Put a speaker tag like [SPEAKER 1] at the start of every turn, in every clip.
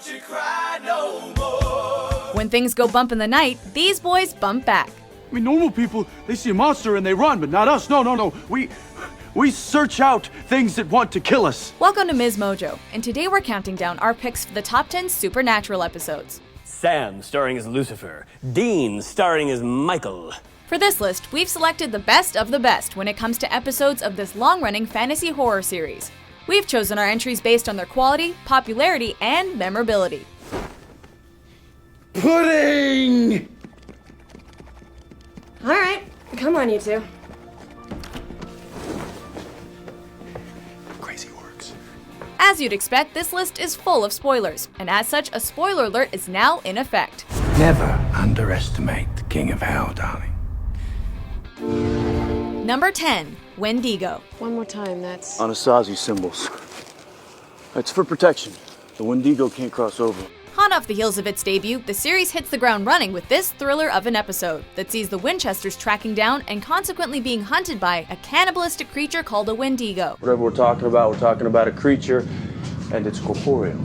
[SPEAKER 1] don't you cry no more.
[SPEAKER 2] When things go bump in the night, these boys bump back.
[SPEAKER 3] I mean, normal people, they see a monster and they run, but not us. No. We search out things that want to kill us.
[SPEAKER 2] Welcome to MsMojo, and today we're counting down our picks for the top 10 supernatural episodes.
[SPEAKER 4] Sam starring as Lucifer, Dean starring as Michael.
[SPEAKER 2] For this list, we've selected the best of the best when it comes to episodes of this long-running fantasy horror series. We've chosen our entries based on their quality, popularity, and memorability.
[SPEAKER 3] Pudding!
[SPEAKER 5] All right, come on, you two.
[SPEAKER 3] Crazy works.
[SPEAKER 2] As you'd expect, this list is full of spoilers, and as such, a spoiler alert is now in effect.
[SPEAKER 6] Never underestimate the King of Hell, darling.
[SPEAKER 2] Number 10, Wendigo.
[SPEAKER 5] One more time, that's...
[SPEAKER 3] Anasazi symbols. It's for protection. The Wendigo can't cross over.
[SPEAKER 2] Hot off the heels of its debut, the series hits the ground running with this thriller of an episode that sees the Winchesters tracking down and consequently being hunted by a cannibalistic creature called a Wendigo.
[SPEAKER 3] Whatever we're talking about a creature, and it's corporeal,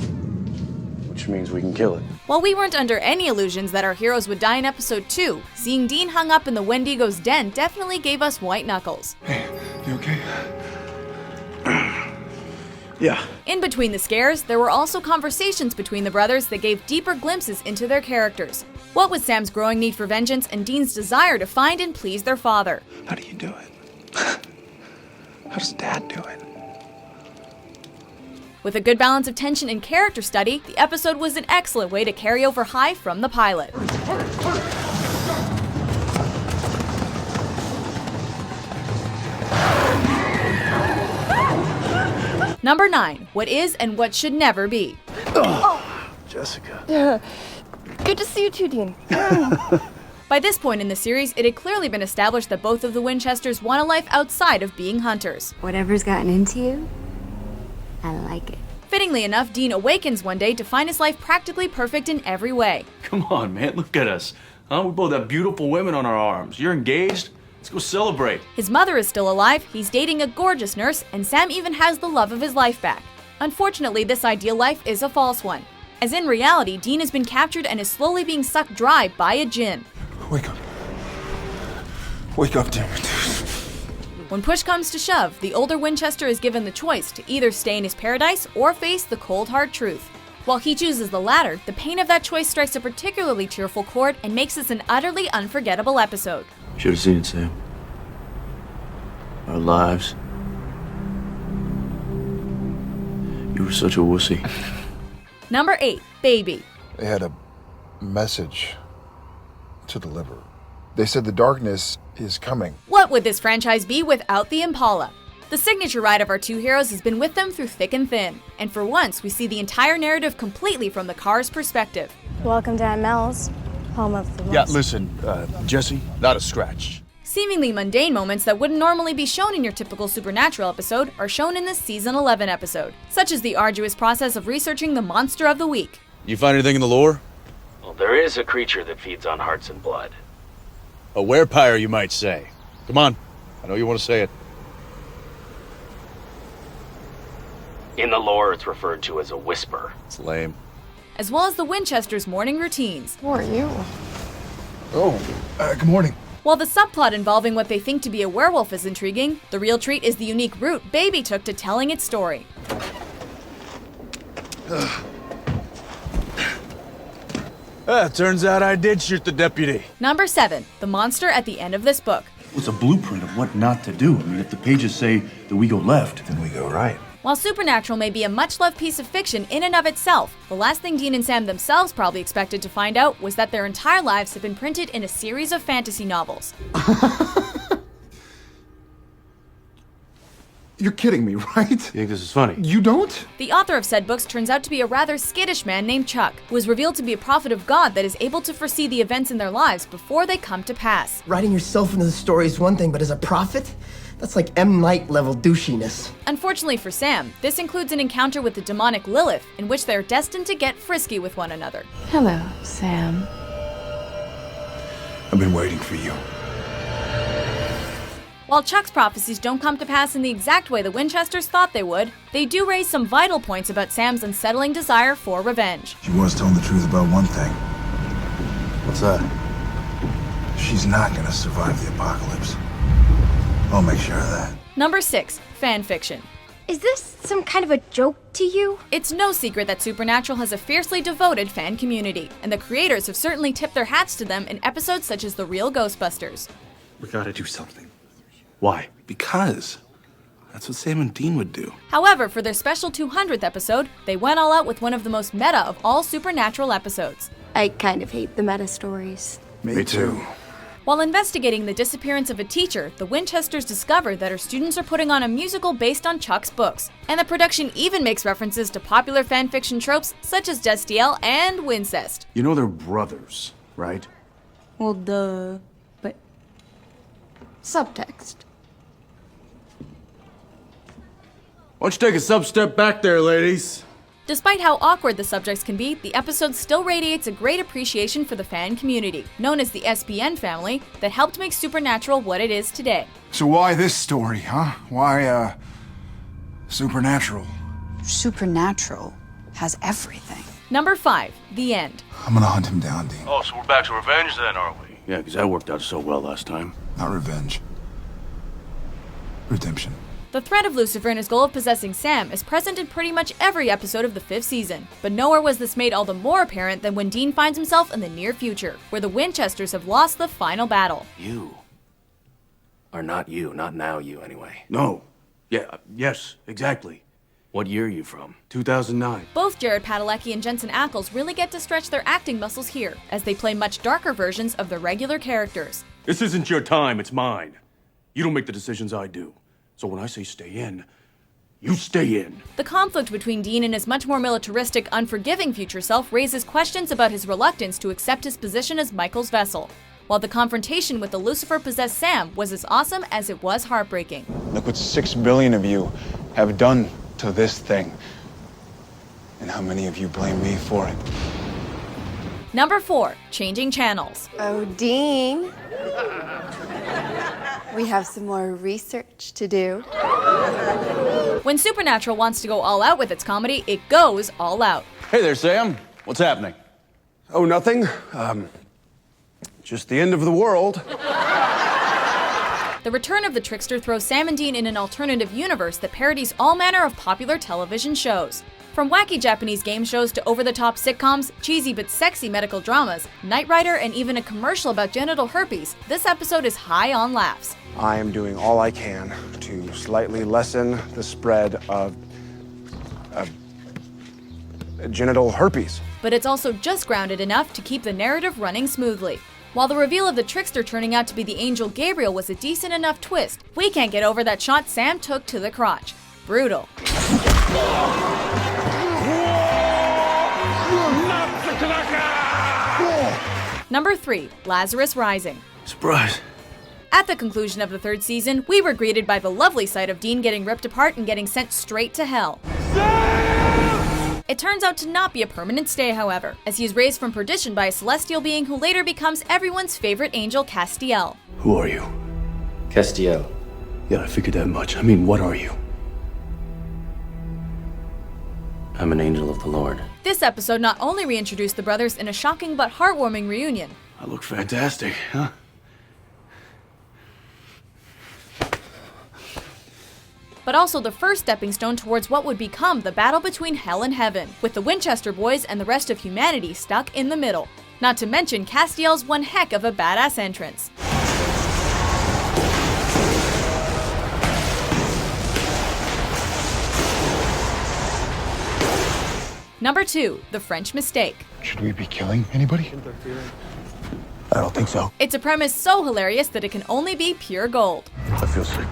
[SPEAKER 3] which means we can kill it.
[SPEAKER 2] While we weren't under any illusions that our heroes would die in episode 2, seeing Dean hung up in the Wendigo's den definitely gave us white knuckles.
[SPEAKER 6] Hey, you okay? Yeah.
[SPEAKER 2] In between the scares, there were also conversations between the brothers that gave deeper glimpses into their characters. What was Sam's growing need for vengeance and Dean's desire to find and please their father?
[SPEAKER 6] How do you do it? How does Dad do it?
[SPEAKER 2] With a good balance of tension and character study, the episode was an excellent way to carry over high from the pilot. Number 9, What Is and What Should Never Be.
[SPEAKER 3] Jessica.
[SPEAKER 5] Good to see you too, Dean.
[SPEAKER 2] By this point in the series, it had clearly been established that both of the Winchesters want a life outside of being hunters.
[SPEAKER 7] Whatever's gotten into you, I like it.
[SPEAKER 2] Fittingly enough, Dean awakens one day to find his life practically perfect in every way.
[SPEAKER 3] Come on, man, look at us. Huh? We both have beautiful women on our arms. You're engaged? Let's go celebrate.
[SPEAKER 2] His mother is still alive, he's dating a gorgeous nurse, and Sam even has the love of his life back. Unfortunately, this ideal life is a false one, as in reality, Dean has been captured and is slowly being sucked dry by a djinn.
[SPEAKER 6] Wake up. Wake up, damn it.
[SPEAKER 2] When push comes to shove, the older Winchester is given the choice to either stay in his paradise or face the cold hard truth. While he chooses the latter, the pain of that choice strikes a particularly tearful chord and makes this an utterly unforgettable episode.
[SPEAKER 3] Should have seen it, Sam. Our lives. You were such a wussy.
[SPEAKER 2] Number 8, Baby.
[SPEAKER 8] They had a message to deliver. They said the darkness is coming.
[SPEAKER 2] What would this franchise be without the Impala? The signature ride of our two heroes has been with them through thick and thin, and for once we see the entire narrative completely from the car's perspective.
[SPEAKER 9] Welcome to Mel's, home of the
[SPEAKER 8] Yeah,
[SPEAKER 9] West.
[SPEAKER 8] listen, Jesse, not a scratch.
[SPEAKER 2] Seemingly mundane moments that wouldn't normally be shown in your typical supernatural episode are shown in this season 11 episode, such as the arduous process of researching the monster of the week.
[SPEAKER 6] You find anything in the lore?
[SPEAKER 4] Well, there is a creature that feeds on hearts and blood.
[SPEAKER 6] A werepire, you might say. Come on, I know you want to say it.
[SPEAKER 4] In the lore, it's referred to as a whisper.
[SPEAKER 6] It's lame.
[SPEAKER 2] As well as the Winchesters' morning routines.
[SPEAKER 5] Who are you?
[SPEAKER 8] Oh, good morning.
[SPEAKER 2] While the subplot involving what they think to be a werewolf is intriguing, the real treat is the unique route Baby took to telling its story.
[SPEAKER 6] Turns out I did shoot the deputy.
[SPEAKER 2] Number 7, the monster at the end of this book.
[SPEAKER 3] It's a blueprint of what not to do. I mean, if the pages say that we go left,
[SPEAKER 8] Then we go right.
[SPEAKER 2] While Supernatural may be a much-loved piece of fiction in and of itself, the last thing Dean and Sam themselves probably expected to find out was that their entire lives had been printed in a series of fantasy novels.
[SPEAKER 8] You're kidding me, right?
[SPEAKER 3] you think this is funny?
[SPEAKER 8] You don't?
[SPEAKER 2] The author of said books turns out to be a rather skittish man named Chuck, who is revealed to be a prophet of God that is able to foresee the events in their lives before they come to pass.
[SPEAKER 10] Writing yourself into the story is one thing, but as a prophet? That's like M. Night level douchiness.
[SPEAKER 2] Unfortunately for Sam, this includes an encounter with the demonic Lilith, in which they are destined to get frisky with one another.
[SPEAKER 5] Hello, Sam.
[SPEAKER 8] I've been waiting for you.
[SPEAKER 2] While Chuck's prophecies don't come to pass in the exact way the Winchesters thought they would, they do raise some vital points about Sam's unsettling desire for revenge.
[SPEAKER 8] She was telling the truth about one thing.
[SPEAKER 3] What's that?
[SPEAKER 8] She's not gonna survive the apocalypse. I'll make sure of that.
[SPEAKER 2] Number 6. Fanfiction.
[SPEAKER 9] Is this some kind of a joke to you?
[SPEAKER 2] It's no secret that Supernatural has a fiercely devoted fan community, and the creators have certainly tipped their hats to them in episodes such as The Real Ghostbusters.
[SPEAKER 3] We gotta do something. Why? Because that's what Sam and Dean would do.
[SPEAKER 2] However, for their special 200th episode, they went all out with one of the most meta of all Supernatural episodes.
[SPEAKER 5] I kind of hate the meta stories.
[SPEAKER 8] Me too.
[SPEAKER 2] While investigating the disappearance of a teacher, the Winchesters discover that her students are putting on a musical based on Chuck's books, and the production even makes references to popular fanfiction tropes such as Destiel and Wincest.
[SPEAKER 3] You know they're brothers, right?
[SPEAKER 5] Well, duh. But subtext.
[SPEAKER 3] Why don't you take a sub-step back there, ladies?
[SPEAKER 2] Despite how awkward the subjects can be, the episode still radiates a great appreciation for the fan community, known as the SPN family, that helped make Supernatural what it is today.
[SPEAKER 8] So why this story, huh? Why, Supernatural?
[SPEAKER 11] Supernatural has everything.
[SPEAKER 2] Number 5. The End.
[SPEAKER 8] I'm gonna hunt him down, Dean.
[SPEAKER 3] Oh, so we're back to revenge then, aren't we? Yeah, because that worked out so well last time.
[SPEAKER 8] Not revenge. Redemption.
[SPEAKER 2] The threat of Lucifer and his goal of possessing Sam is present in pretty much every episode of the 5th season, but nowhere was this made all the more apparent than when Dean finds himself in the near future, where the Winchesters have lost the final battle.
[SPEAKER 4] You are not you, not now you anyway.
[SPEAKER 3] No. Yeah, yes, exactly.
[SPEAKER 4] What year are you from?
[SPEAKER 3] 2009.
[SPEAKER 2] Both Jared Padalecki and Jensen Ackles really get to stretch their acting muscles here, as they play much darker versions of the regular characters.
[SPEAKER 3] This isn't your time, it's mine. You don't make the decisions, I do. So when I say stay in, you stay in.
[SPEAKER 2] The conflict between Dean and his much more militaristic, unforgiving future self raises questions about his reluctance to accept his position as Michael's vessel, while the confrontation with the Lucifer-possessed Sam was as awesome as it was heartbreaking.
[SPEAKER 12] Look what 6 billion of you have done to this thing, and how many of you blame me for it.
[SPEAKER 2] Number 4. Changing channels.
[SPEAKER 5] Oh, Dean. We have some more research to do.
[SPEAKER 2] When Supernatural wants to go all out with its comedy, it goes all out.
[SPEAKER 6] Hey there, Sam. What's happening?
[SPEAKER 12] Oh, nothing. Just the end of the world.
[SPEAKER 2] The return of the trickster throws Sam and Dean in an alternative universe that parodies all manner of popular television shows. From wacky Japanese game shows to over-the-top sitcoms, cheesy but sexy medical dramas, Knight Rider, and even a commercial about genital herpes, this episode is high on laughs.
[SPEAKER 12] I am doing all I can to slightly lessen the spread of genital herpes.
[SPEAKER 2] But it's also just grounded enough to keep the narrative running smoothly. While the reveal of the trickster turning out to be the angel Gabriel was a decent enough twist, we can't get over that shot Sam took to the crotch. Brutal. Number 3. Lazarus Rising.
[SPEAKER 3] Surprise.
[SPEAKER 2] At the conclusion of the 3rd season, we were greeted by the lovely sight of Dean getting ripped apart and getting sent straight to hell. It turns out to not be a permanent stay, however, as he is raised from perdition by a celestial being who later becomes everyone's favorite angel, Castiel.
[SPEAKER 3] Who are you?
[SPEAKER 4] Castiel.
[SPEAKER 3] Yeah, I figured that much. I mean, what are you?
[SPEAKER 4] I'm an angel of the Lord.
[SPEAKER 2] This episode not only reintroduced the brothers in a shocking but heartwarming reunion,
[SPEAKER 3] I look fantastic, huh?
[SPEAKER 2] but also the first stepping stone towards what would become the battle between hell and heaven, with the Winchester boys and the rest of humanity stuck in the middle. Not to mention Castiel's one heck of a badass entrance. Number 2, The French Mistake.
[SPEAKER 8] Should we be killing anybody?
[SPEAKER 3] I don't think so.
[SPEAKER 2] It's a premise so hilarious that it can only be pure gold.
[SPEAKER 3] I feel sick.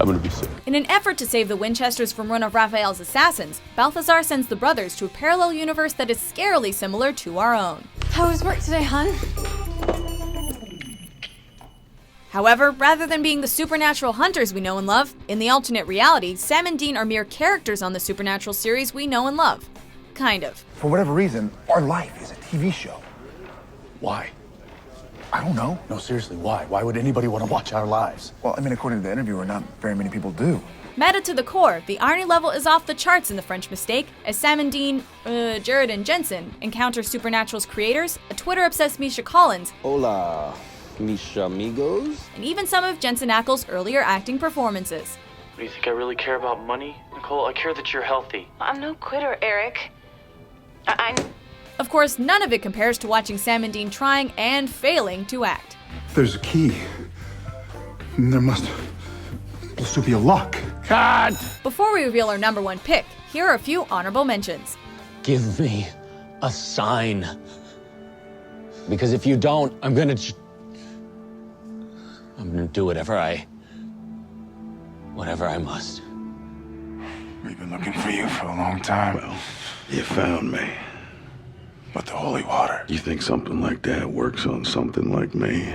[SPEAKER 3] I'm gonna be sick.
[SPEAKER 2] In an effort to save the Winchesters from one of Raphael's assassins, Balthazar sends the brothers to a parallel universe that is scarily similar to our own.
[SPEAKER 5] How was work today, hon?
[SPEAKER 2] However, rather than being the supernatural hunters we know and love, in the alternate reality, Sam and Dean are mere characters on the Supernatural series we know and love. Kind of.
[SPEAKER 8] For whatever reason, our life is a TV show.
[SPEAKER 3] Why?
[SPEAKER 8] I don't know.
[SPEAKER 3] No, seriously, why? Why would anybody want to watch our lives?
[SPEAKER 8] Well, I mean, according to the interviewer, not very many people do.
[SPEAKER 2] Meta to the core, the irony level is off the charts in The French Mistake, as Sam and Dean, Jared and Jensen encounter Supernatural's creators, a Twitter-obsessed Misha Collins,
[SPEAKER 13] Hola, Misha amigos?
[SPEAKER 2] and even some of Jensen Ackles' earlier acting performances.
[SPEAKER 14] Do you think I really care about money? Nicole, I care that you're healthy.
[SPEAKER 5] I'm no quitter, Eric. I'm...
[SPEAKER 2] Of course, none of it compares to watching Sam and Dean trying and failing to act.
[SPEAKER 8] There's a key. There must also be a lock.
[SPEAKER 3] Cut!
[SPEAKER 2] Before we reveal our number one pick, here are a few honorable mentions.
[SPEAKER 15] Give me a sign. Because if you don't, I'm gonna do whatever I must.
[SPEAKER 8] We've been looking for you for a long time.
[SPEAKER 16] Well, you found me.
[SPEAKER 8] But the holy water.
[SPEAKER 16] You think something like that works on something like me?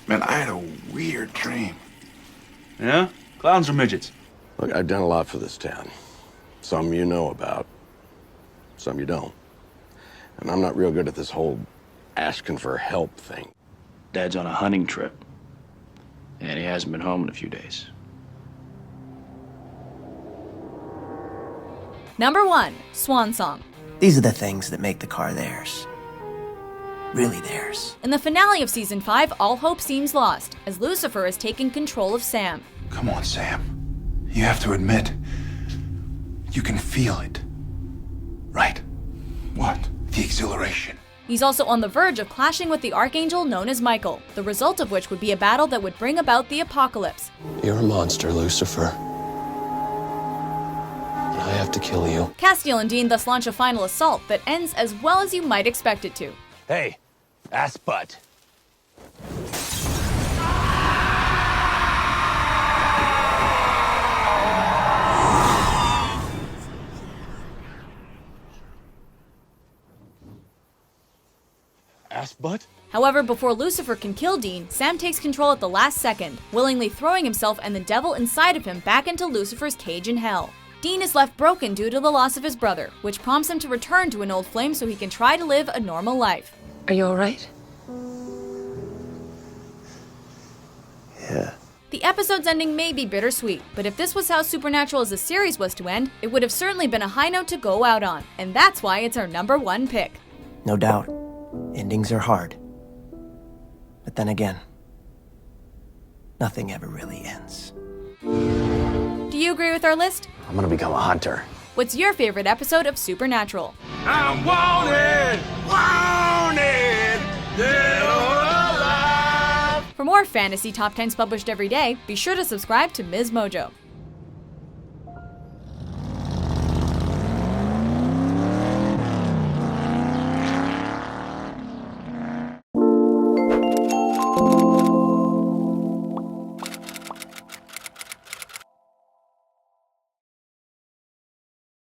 [SPEAKER 8] Man, I had a weird dream.
[SPEAKER 3] Yeah? Clowns or midgets?
[SPEAKER 16] Look, I've done a lot for this town. Some you know about, some you don't. And I'm not real good at this whole asking for help thing.
[SPEAKER 14] Dad's on a hunting trip, and he hasn't been home in a few days.
[SPEAKER 2] Number 1, Swan Song.
[SPEAKER 10] These are the things that make the car theirs. Really theirs.
[SPEAKER 2] In the finale of Season 5, all hope seems lost, as Lucifer is taking control of Sam.
[SPEAKER 8] Come on, Sam. You have to admit, you can feel it. Right? What? The exhilaration.
[SPEAKER 2] He's also on the verge of clashing with the archangel known as Michael, the result of which would be a battle that would bring about the apocalypse.
[SPEAKER 15] You're a monster, Lucifer. And I have to kill you.
[SPEAKER 2] Castiel and Dean thus launch a final assault that ends as well as you might expect it to.
[SPEAKER 4] Hey, ass butt.
[SPEAKER 12] Ass butt?
[SPEAKER 2] However, before Lucifer can kill Dean, Sam takes control at the last second, willingly throwing himself and the devil inside of him back into Lucifer's cage in hell. Dean is left broken due to the loss of his brother, which prompts him to return to an old flame so he can try to live a normal life.
[SPEAKER 5] Are you alright?
[SPEAKER 16] Yeah.
[SPEAKER 2] The episode's ending may be bittersweet, but if this was how Supernatural as a series was to end, it would have certainly been a high note to go out on, and that's why it's our number 1 pick.
[SPEAKER 10] No doubt. Endings are hard. But then again, nothing ever really ends.
[SPEAKER 2] Do you agree with our list?
[SPEAKER 4] I'm gonna become a hunter.
[SPEAKER 2] What's your favorite episode of Supernatural?
[SPEAKER 1] I'm wanted, dead or alive.
[SPEAKER 2] For more fantasy top 10s published every day, be sure to subscribe to MsMojo.